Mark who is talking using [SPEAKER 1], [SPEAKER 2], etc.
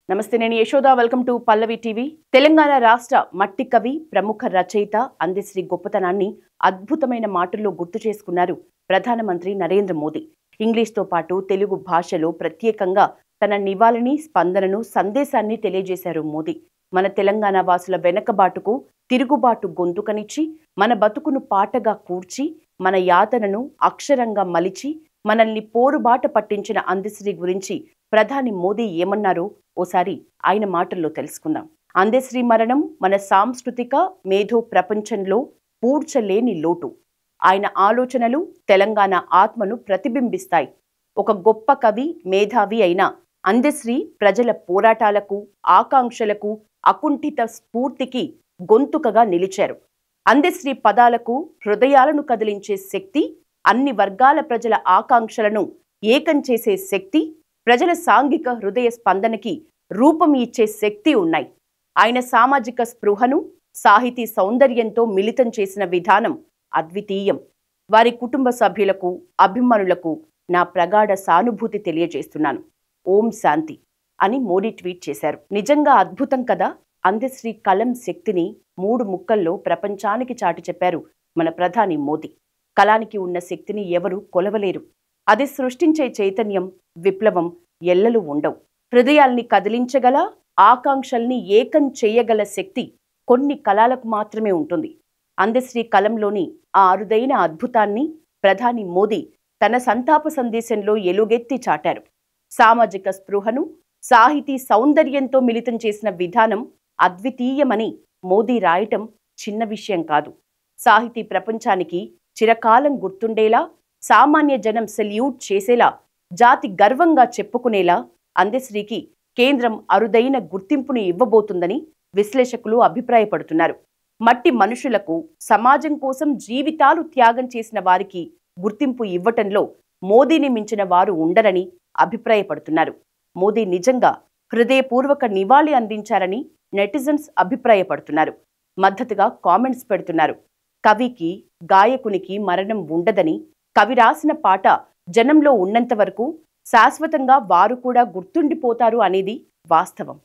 [SPEAKER 1] నమస్తే, నేను Yashoda. Welcome to Pallavi TV. Telangana రాష్ట్ర మట్టి కవి, ప్రముఖ రచయిత అందశ్రీ గొప్పతనాన్ని అద్భుతమైన మాటల్లో గుర్తు చేసుకున్నారు ప్రధానమంత్రి నరేంద్ర మోదీ. ఇంగ్లీష్తో పాటు తెలుగు భాషలో ప్రత్యేకంగా తన నివాళిని, స్పందనను, సందేశాన్ని తెలియజేశారు మోదీ. మన తెలంగాణ వాసుల వెనకబాటుకు తిరుగుబాటు గొంతుకనిచ్చి, మన బతుకును పాటగా కూర్చి, మన యాతనను అక్షరంగా మలిచి, మనల్ని పోరుబాట పట్టించిన అందశ్రీ గురించి ప్రధాని మోదీ ఏమన్నారో ఓసారి ఆయన మాటల్లో తెలుసుకుందాం. అందశ్రీ మరణం మన సాంస్కృతిక మేధో ప్రపంచంలో పూడ్చలేని లోటు. ఆయన ఆలోచనలు తెలంగాణ ఆత్మను ప్రతిబింబిస్తాయి. ఒక గొప్ప కవి, మేధావి అయిన అందశ్రీ ప్రజల పోరాటాలకు, ఆకాంక్షలకు, అకుంఠిత స్ఫూర్తికి గొంతుకగా నిలిచారు. అందశ్రీ పదాలకు హృదయాలను కదిలించే శక్తి, అన్ని వర్గాల ప్రజల ఆకాంక్షలను ఏకం చేసే శక్తి, ప్రజల సాంఘిక హృదయ స్పందనకి రూపం ఇచ్చే శక్తి ఉన్నాయి. ఆయన సామాజిక స్పృహను సాహితీ సౌందర్యంతో మిళితం చేసిన విధానం అద్వితీయం. వారి కుటుంబ సభ్యులకు, అభిమానులకు నా ప్రగాఢ సానుభూతి తెలియజేస్తున్నాను. ఓం శాంతి అని మోడీ ట్వీట్ చేశారు. నిజంగా అద్భుతం కదా. అందశ్రీ కలం శక్తిని 3 ముక్కల్లో ప్రపంచానికి చాటి చెప్పారు మన ప్రధాని మోదీ. కలానికి ఉన్న శక్తిని ఎవరు కొలవలేరు. అది సృష్టించే చైతన్యం, విప్లవం ఎల్లలు ఉండవు. హృదయాల్ని కదిలించగల, ఆకాంక్షల్ని ఏకం చేయగల శక్తి కొన్ని కళలకు మాత్రమే ఉంటుంది. అందశ్రీ కలంలోని ఆ అరుదైన అద్భుతాన్ని ప్రధాని మోదీ తన సంతాప సందేశంలో ఎలుగెత్తి చాటారు. సామాజిక స్పృహను సాహితీ సౌందర్యంతో మిళితం చేసిన విధానం అద్వితీయమని మోదీ రాయటం చిన్న విషయం కాదు. సాహితీ ప్రపంచానికి చిరకాలం గుర్తుండేలా, సామాన్య జనం సెల్యూట్ చేసేలా, జాతి గర్వంగా చెప్పుకునేలా అందశ్రీకి కేంద్రం అరుదైన గుర్తింపుని ఇవ్వబోతుందని విశ్లేషకులు అభిప్రాయపడుతున్నారు. మట్టి మనుషులకు, సమాజం కోసం జీవితాలు త్యాగం చేసిన వారికి గుర్తింపు ఇవ్వటంలో మోదీని మించిన వారు ఉండరని అభిప్రాయపడుతున్నారు. మోదీ నిజంగా హృదయపూర్వక నివాళి అందించారని నెటిజన్స్ అభిప్రాయపడుతున్నారు. మద్దతుగా కామెంట్స్ పెడుతున్నారు. కవికి, గాయకునికి మరణం ఉండదని, కవి రాసిన పాట జనంలో ఉన్నంత వరకు శాశ్వతంగా వారు కూడా గుర్తుండిపోతారు అనేది వాస్తవం.